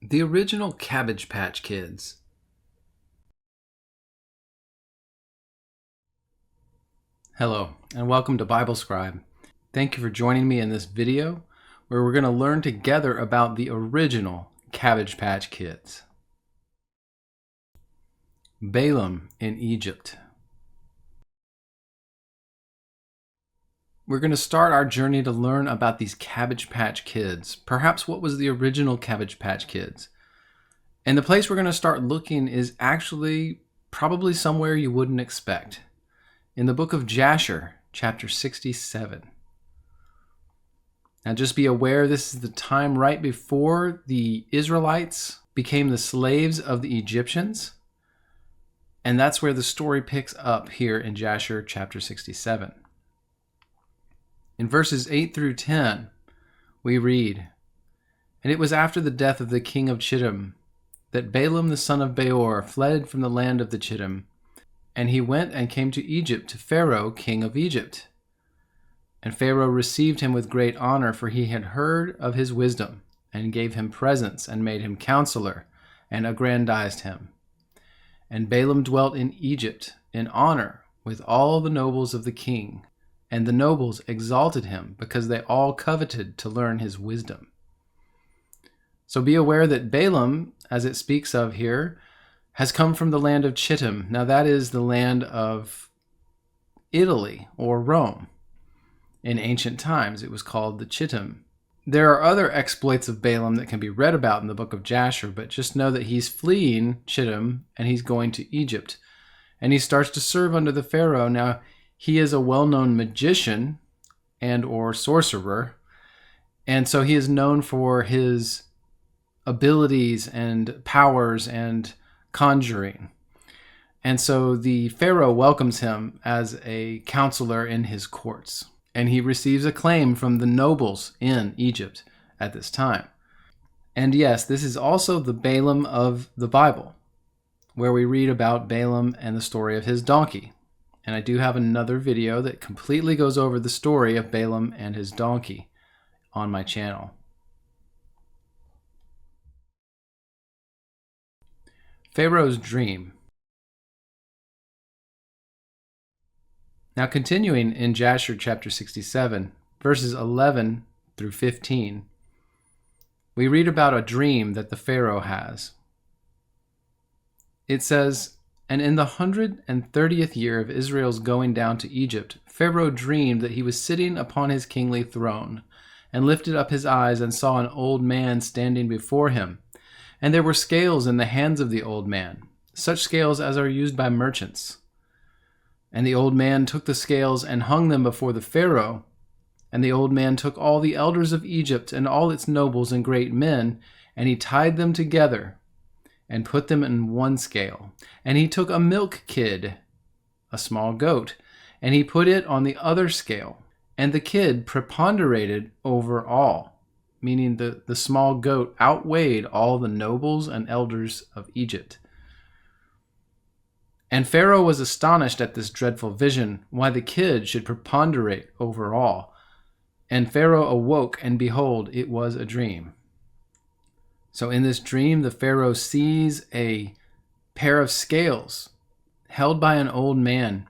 The original Cabbage Patch Kids. Hello, and welcome to Bible Scribe. Thank you for joining me in this video where we're going to learn together about the original Cabbage Patch Kids. Balaam in Egypt. We're going to start our journey to learn about these Cabbage Patch Kids. Perhaps what was the original Cabbage Patch Kids? And the place we're going to start looking is actually probably somewhere you wouldn't expect. In the book of Jasher, chapter 67. Now just be aware this is the time right before the Israelites became the slaves of the Egyptians. And that's where the story picks up here in Jasher chapter 67. In verses 8 through 10, we read, "And it was after the death of the king of Chittim that Balaam the son of Beor fled from the land of the Chittim, and he went and came to Egypt to Pharaoh, king of Egypt. And Pharaoh received him with great honor, for he had heard of his wisdom, and gave him presents, and made him counselor, and aggrandized him. And Balaam dwelt in Egypt in honor with all the nobles of the king, and the nobles exalted him, because they all coveted to learn his wisdom." So be aware that Balaam, as it speaks of here, has come from the land of Chittim. Now that is the land of Italy or Rome. In ancient times, it was called the Chittim. There are other exploits of Balaam that can be read about in the book of Jasher, but just know that he's fleeing Chittim and he's going to Egypt. And he starts to serve under the Pharaoh. Now, he is a well-known magician and or sorcerer, and so he is known for his abilities and powers and conjuring. And so the Pharaoh welcomes him as a counselor in his courts, and he receives acclaim from the nobles in Egypt at this time. And yes, this is also the Balaam of the Bible, where we read about Balaam and the story of his donkey. And I do have another video that completely goes over the story of Balaam and his donkey on my channel. Pharaoh's Dream. Now continuing in Jasher chapter 67, verses 11 through 15, we read about a dream that the Pharaoh has. It says, "And in the 130th year of Israel's going down to Egypt, Pharaoh dreamed that he was sitting upon his kingly throne, and lifted up his eyes and saw an old man standing before him. And there were scales in the hands of the old man, such scales as are used by merchants. And the old man took the scales and hung them before the Pharaoh. And the old man took all the elders of Egypt and all its nobles and great men, and he tied them together and put them in one scale. And he took a milk kid, a small goat, and he put it on the other scale. And the kid preponderated over all," meaning the small goat outweighed all the nobles and elders of Egypt. "And Pharaoh was astonished at this dreadful vision, why the kid should preponderate over all. And Pharaoh awoke, and behold, it was a dream." So in this dream, the Pharaoh sees a pair of scales held by an old man.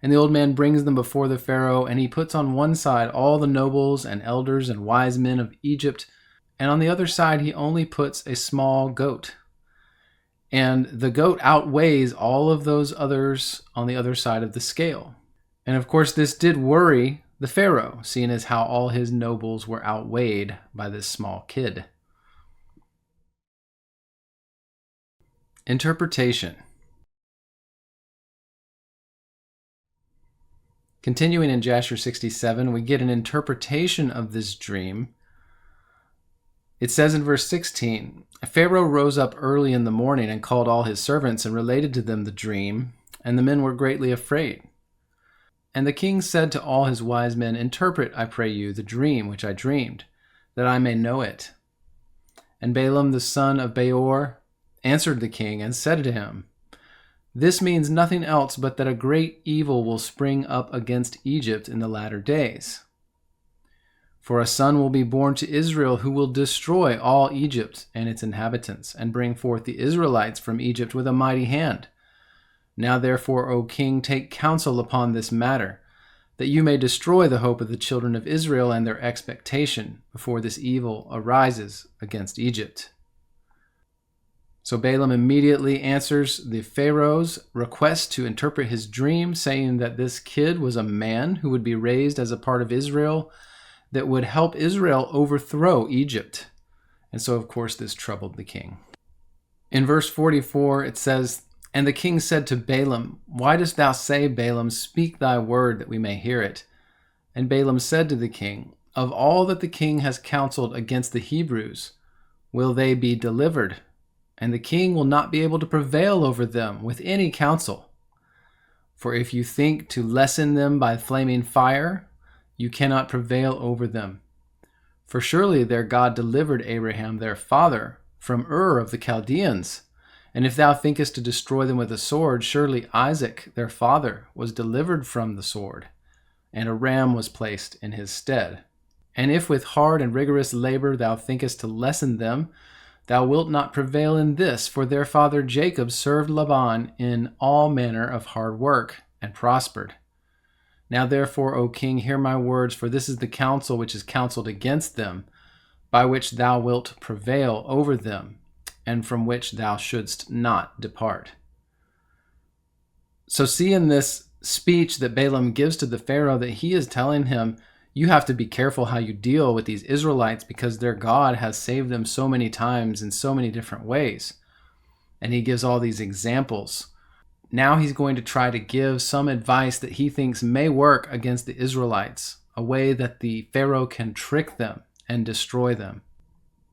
And the old man brings them before the Pharaoh, and he puts on one side all the nobles and elders and wise men of Egypt, and on the other side he only puts a small goat. And the goat outweighs all of those others on the other side of the scale. And of course this did worry the Pharaoh, seeing as how all his nobles were outweighed by this small kid. Interpretation. Continuing in Jasher 67, we get an interpretation of this dream. It says in verse 16, "Pharaoh rose up early in the morning and called all his servants and related to them the dream, and the men were greatly afraid. And the king said to all his wise men, 'Interpret, I pray you, the dream which I dreamed, that I may know it.' And Balaam the son of Beor answered the king and said to him, 'This means nothing else but that a great evil will spring up against Egypt in the latter days. For a son will be born to Israel who will destroy all Egypt and its inhabitants, and bring forth the Israelites from Egypt with a mighty hand. Now therefore, O king, take counsel upon this matter, that you may destroy the hope of the children of Israel and their expectation before this evil arises against Egypt. So Balaam immediately answers the Pharaoh's request to interpret his dream, saying that this kid was a man who would be raised as a part of Israel that would help Israel overthrow Egypt. And so, of course, this troubled the king. In verse 44, it says, "And the king said to Balaam, Why dost thou say, Balaam, speak thy word that we may hear it? And Balaam said to the king, Of all that the king has counseled against the Hebrews, will they be delivered? And the king will not be able to prevail over them with any counsel. For if you think to lessen them by flaming fire, you cannot prevail over them. For surely their God delivered Abraham their father from Ur of the Chaldeans. And if thou thinkest to destroy them with a sword, surely Isaac their father was delivered from the sword, and a ram was placed in his stead. And if with hard and rigorous labor thou thinkest to lessen them, thou wilt not prevail in this, for their father Jacob served Laban in all manner of hard work, and prospered. Now therefore, O king, hear my words, for this is the counsel which is counseled against them, by which thou wilt prevail over them, and from which thou shouldst not depart." So see in this speech that Balaam gives to the Pharaoh that he is telling him, you have to be careful how you deal with these Israelites because their God has saved them so many times in so many different ways. And he gives all these examples. Now he's going to try to give some advice that he thinks may work against the Israelites, a way that the Pharaoh can trick them and destroy them.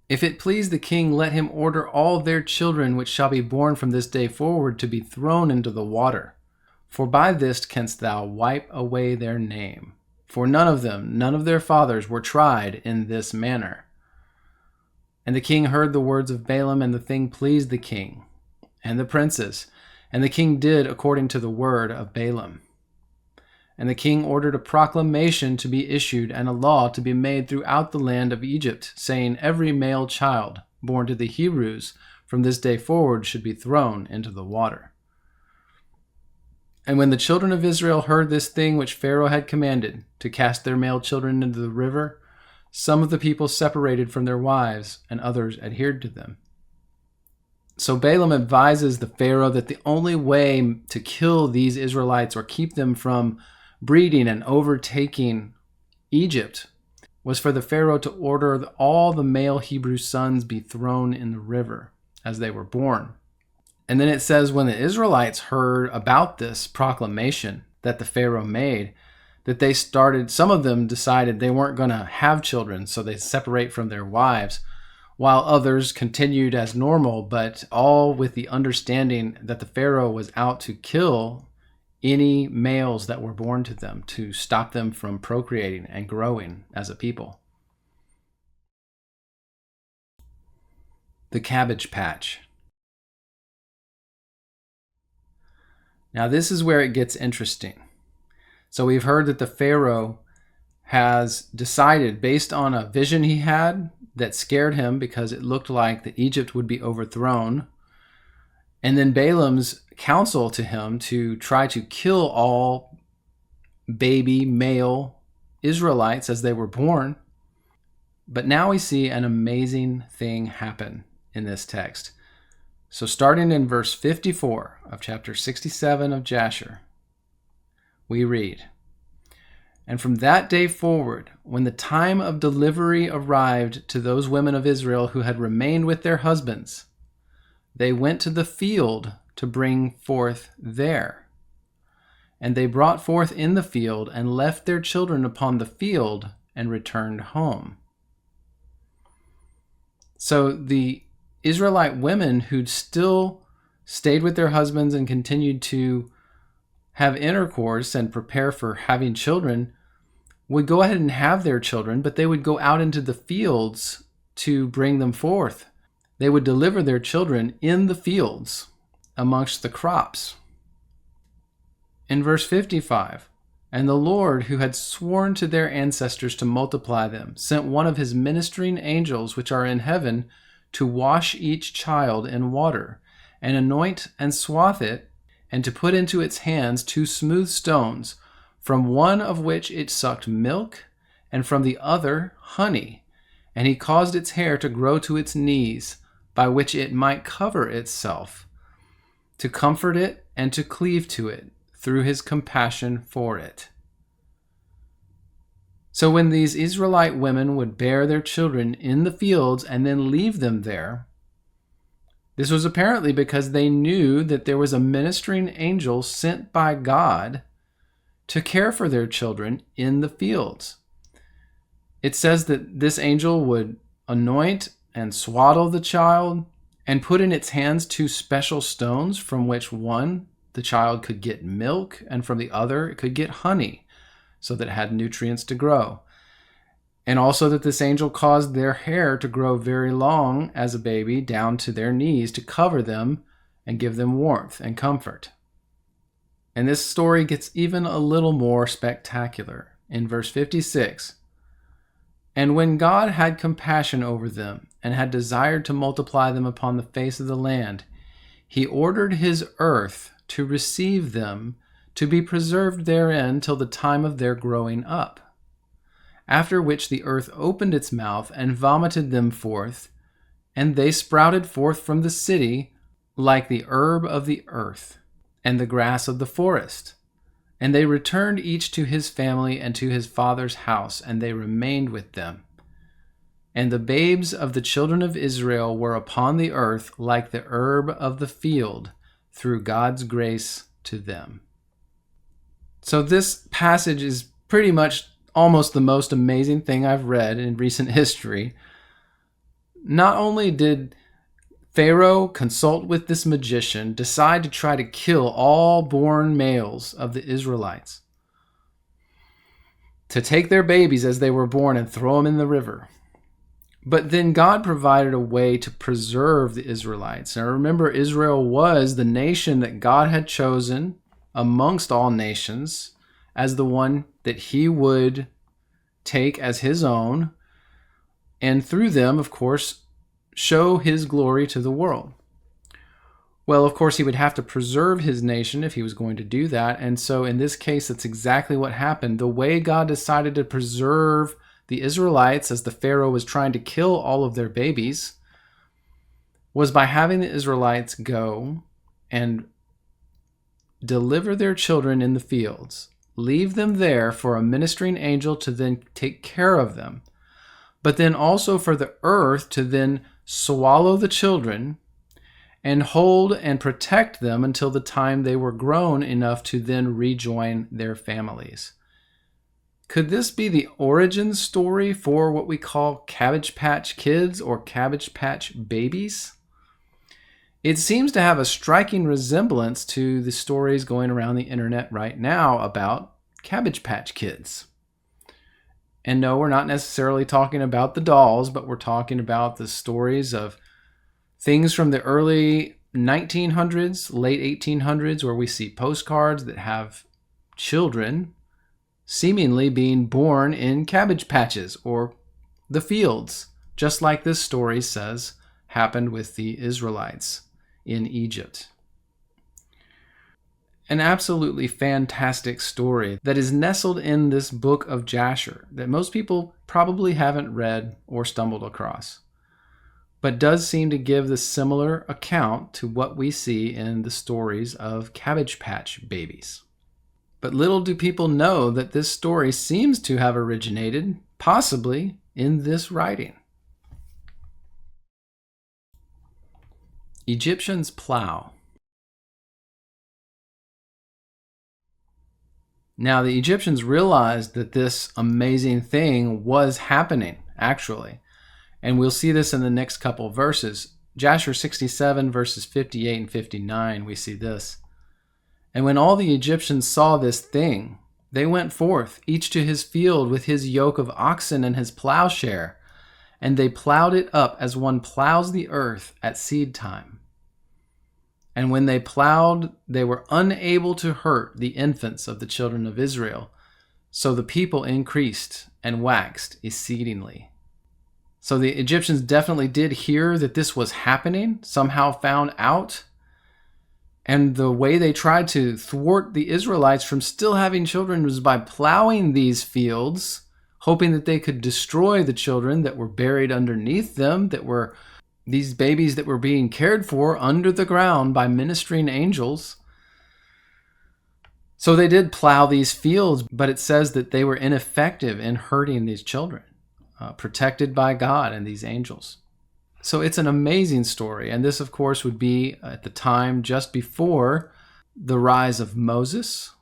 "If it please the king, let him order all their children which shall be born from this day forward to be thrown into the water. For by this canst thou wipe away their name. For none of their fathers were tried in this manner." And the king heard the words of Balaam, and the thing pleased the king and the princes. And the king did according to the word of Balaam. And the king ordered a proclamation to be issued and a law to be made throughout the land of Egypt, saying, Every male child born to the Hebrews from this day forward should be thrown into the water. And when the children of Israel heard this thing which Pharaoh had commanded, to cast their male children into the river, some of the people separated from their wives, and others adhered to them. So Balaam advises the Pharaoh that the only way to kill these Israelites or keep them from breeding and overtaking Egypt was for the Pharaoh to order all the male Hebrew sons be thrown in the river as they were born. And then it says when the Israelites heard about this proclamation that the Pharaoh made, that they started, some of them decided they weren't going to have children, so they separate from their wives, while others continued as normal, but all with the understanding that the Pharaoh was out to kill any males that were born to them, to stop them from procreating and growing as a people. The Cabbage Patch. Now this is where it gets interesting. So we've heard that the Pharaoh has decided, based on a vision he had that scared him because it looked like that Egypt would be overthrown, and then Balaam's counsel to him to try to kill all baby male Israelites as they were born. But now we see an amazing thing happen in this text. So starting in verse 54 of chapter 67 of Jasher, we read, "And from that day forward, when the time of delivery arrived to those women of Israel who had remained with their husbands, they went to the field to bring forth there. And they brought forth in the field and left their children upon the field and returned home." So the Israelite women who'd still stayed with their husbands and continued to have intercourse and prepare for having children would go ahead and have their children, but they would go out into the fields to bring them forth. They would deliver their children in the fields amongst the crops. In verse 55, And the Lord, who had sworn to their ancestors to multiply them, sent one of his ministering angels which are in heaven to wash each child in water, and anoint and swath it, and to put into its hands 2 smooth stones, from one of which it sucked milk, and from the other honey. And he caused its hair to grow to its knees, by which it might cover itself, to comfort it and to cleave to it, through his compassion for it. So when these Israelite women would bear their children in the fields and then leave them there, this was apparently because they knew that there was a ministering angel sent by God to care for their children in the fields. It says that this angel would anoint and swaddle the child and put in its hands 2 special stones, from which one the child could get milk, and from the other it could get honey, so that it had nutrients to grow. And also that this angel caused their hair to grow very long as a baby down to their knees to cover them and give them warmth and comfort. And this story gets even a little more spectacular. In verse 56, "And when God had compassion over them and had desired to multiply them upon the face of the land, he ordered his earth to receive them, to be preserved therein till the time of their growing up. After which the earth opened its mouth and vomited them forth, and they sprouted forth from the city like the herb of the earth, and the grass of the forest. And they returned each to his family and to his father's house, and they remained with them. And the babes of the children of Israel were upon the earth like the herb of the field, through God's grace to them." So this passage is pretty much almost the most amazing thing I've read in recent history. Not only did Pharaoh consult with this magician, decide to try to kill all born males of the Israelites, to take their babies as they were born and throw them in the river. But then God provided a way to preserve the Israelites. Now remember, Israel was the nation that God had chosen amongst all nations as the one that he would take as his own, and through them, of course, show his glory to the world. Well, of course, he would have to preserve his nation if he was going to do that. And so in this case, that's exactly what happened. The way God decided to preserve the Israelites as the Pharaoh was trying to kill all of their babies was by having the Israelites go and deliver their children in the fields, leave them there for a ministering angel to then take care of them, but then also for the earth to then swallow the children and hold and protect them until the time they were grown enough to then rejoin their families. Could this be the origin story for what we call Cabbage Patch Kids or Cabbage Patch Babies? It seems to have a striking resemblance to the stories going around the internet right now about Cabbage Patch Kids. And no, we're not necessarily talking about the dolls, but we're talking about the stories of things from the early 1900s, late 1800s, where we see postcards that have children seemingly being born in cabbage patches or the fields, just like this story says happened with the Israelites in Egypt. An absolutely fantastic story that is nestled in this book of Jasher that most people probably haven't read or stumbled across, but does seem to give the similar account to what we see in the stories of Cabbage Patch babies. But little do people know that this story seems to have originated, possibly, in this writing. Egyptian Plow. Now, the Egyptians realized that this amazing thing was happening, actually. And we'll see this in the next couple of verses. Jasher 67, verses 58 and 59, we see this. "And when all the Egyptians saw this thing, they went forth, each to his field with his yoke of oxen and his plowshare, and they plowed it up as one plows the earth at seed time. And when they plowed, they were unable to hurt the infants of the children of Israel, So the people increased and waxed exceedingly. So the Egyptians definitely did hear that this was happening, somehow found out. And the way they tried to thwart the Israelites from still having children was by plowing these fields, hoping that they could destroy the children that were buried underneath them, that were these babies that were being cared for under the ground by ministering angels. So they did plow these fields, but it says that they were ineffective in hurting these children, protected by God and these angels. So it's an amazing story. And this, of course, would be at the time just before the rise of Moses.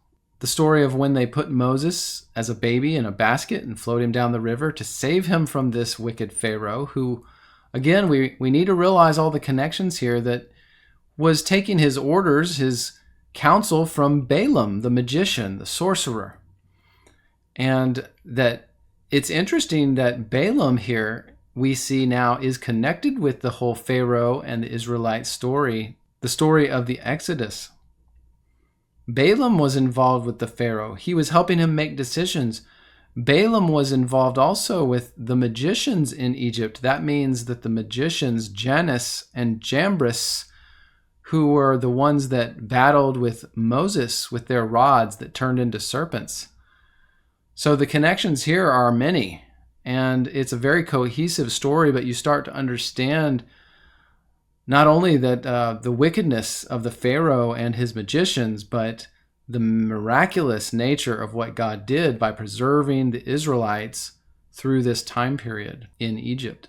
The story of when they put Moses as a baby in a basket and float him down the river to save him from this wicked Pharaoh, who, again, we need to realize all the connections here, that was taking his orders, his counsel from Balaam, the magician, the sorcerer. And that it's interesting that Balaam here, we see now, is connected with the whole Pharaoh and the Israelite story, the story of the Exodus. Balaam was involved with the Pharaoh. He was helping him make decisions. Balaam was involved also with the magicians in Egypt. That means that the magicians, Janus and Jambres, who were the ones that battled with Moses with their rods that turned into serpents. So the connections here are many. And it's a very cohesive story, but you start to understand not only that the wickedness of the Pharaoh and his magicians, but the miraculous nature of what God did by preserving the Israelites through this time period in Egypt.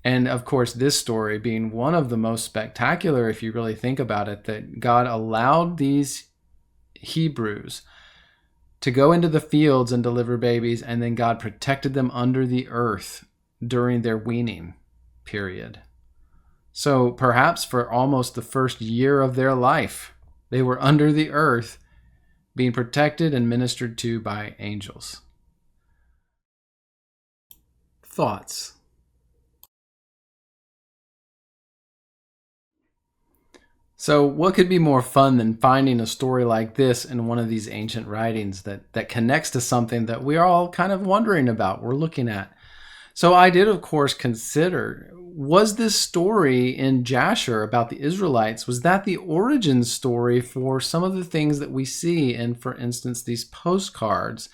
And of course, this story being one of the most spectacular, if you really think about it, that God allowed these Hebrews to go into the fields and deliver babies, and then God protected them under the earth during their weaning period. So perhaps for almost the first year of their life, they were under the earth being protected and ministered to by angels. Thoughts? So what could be more fun than finding a story like this in one of these ancient writings that connects to something that we're all kind of wondering about, we're looking at? So I did, of course, consider, was this story in Jasher about the Israelites, was that the origin story for some of the things that we see in, for instance, these postcards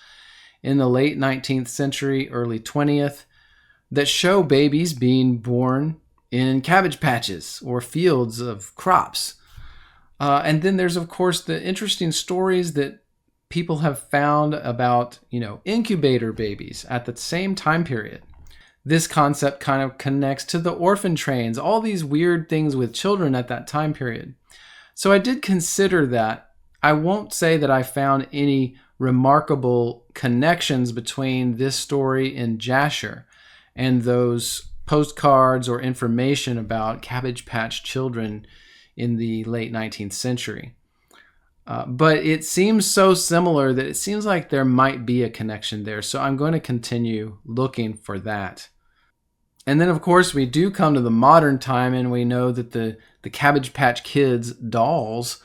in the late 19th century, early 20th, that show babies being born in cabbage patches or fields of crops? And then there's, of course, the interesting stories that people have found about, incubator babies at the same time period. This concept kind of connects to the orphan trains, all these weird things with children at that time period. So I did consider that. I won't say that I found any remarkable connections between this story in Jasher and those postcards or information about Cabbage Patch children in the late 19th century. But it seems so similar that it seems like there might be a connection there. So I'm going to continue looking for that. And then, of course, we do come to the modern time, and we know that the Cabbage Patch Kids dolls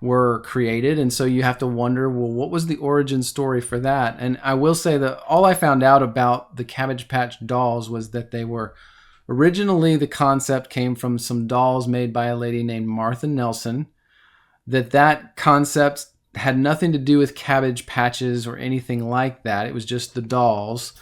were created. And so you have to wonder, well, what was the origin story for that? And I will say that all I found out about the Cabbage Patch dolls was that they were originally, the concept came from some dolls made by a lady named Martha Nelson, that concept had nothing to do with cabbage patches or anything like that. It was just the dolls.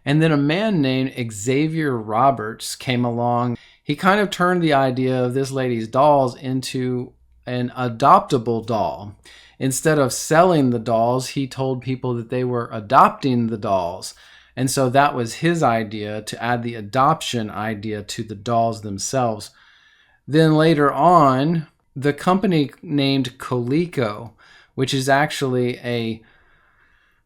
And then a man named Xavier Roberts came along. He kind of turned the idea of this lady's dolls into an adoptable doll. Instead of selling the dolls, he told people that they were adopting the dolls. And so that was his idea, to add the adoption idea to the dolls themselves. Then later on, the company named Coleco, which is actually a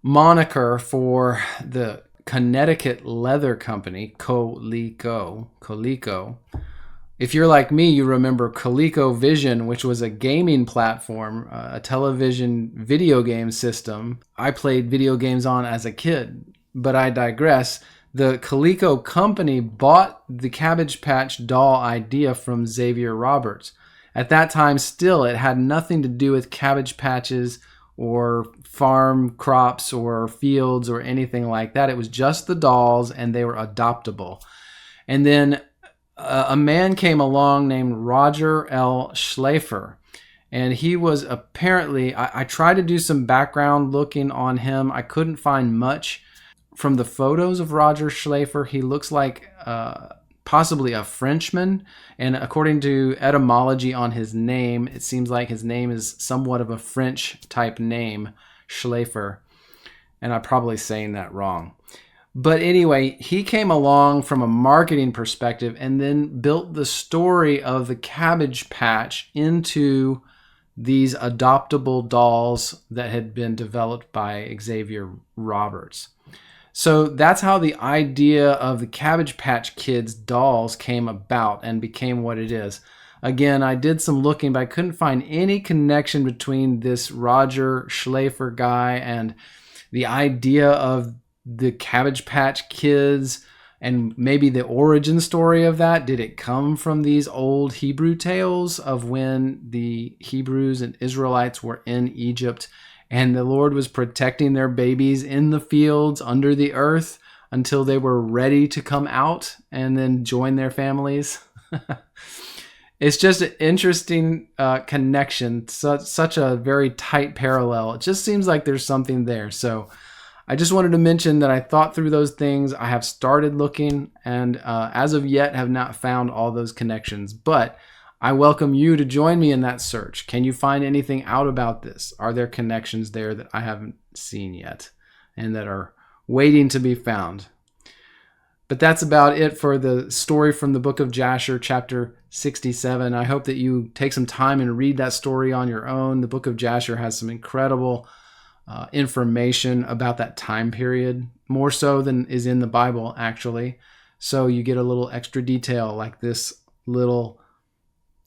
moniker for the Connecticut leather company, Coleco. If you're like me, you remember ColecoVision, which was a gaming platform, a television video game system I played video games on as a kid. But I digress. The Coleco company bought the Cabbage Patch doll idea from Xavier Roberts. At that time, still, it had nothing to do with cabbage patches or farm crops or fields or anything like that. It was just the dolls, and they were adoptable. And then a man came along named Roger L. Schlafer. And he was apparently, I tried to do some background looking on him. I couldn't find much. From the photos of Roger Schlafer, he looks like possibly a Frenchman. And according to etymology on his name, it seems like his name is somewhat of a French type name, Schlafer. And I'm probably saying that wrong. But anyway, he came along from a marketing perspective and then built the story of the Cabbage Patch into these adoptable dolls that had been developed by Xavier Roberts. So that's how the idea of the Cabbage Patch Kids dolls came about and became what it is. Again, I did some looking, but I couldn't find any connection between this Roger Schlafer guy and the idea of the Cabbage Patch Kids and maybe the origin story of that. Did it come from these old Hebrew tales of when the Hebrews and Israelites were in Egypt and the Lord was protecting their babies in the fields under the earth until they were ready to come out and then join their families? It's just an interesting connection, such a very tight parallel. It just seems like there's something there. So I just wanted to mention that I thought through those things. I have started looking and as of yet have not found all those connections. But I welcome you to join me in that search. Can you find anything out about this? Are there connections there that I haven't seen yet and that are waiting to be found? But that's about it for the story from the book of Jasher, chapter 67. I hope that you take some time and read that story on your own. The book of Jasher has some incredible information about that time period, more so than is in the Bible, actually. So you get a little extra detail like this little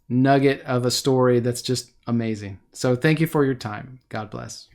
nugget of a story that's just amazing. So thank you for your time. God bless.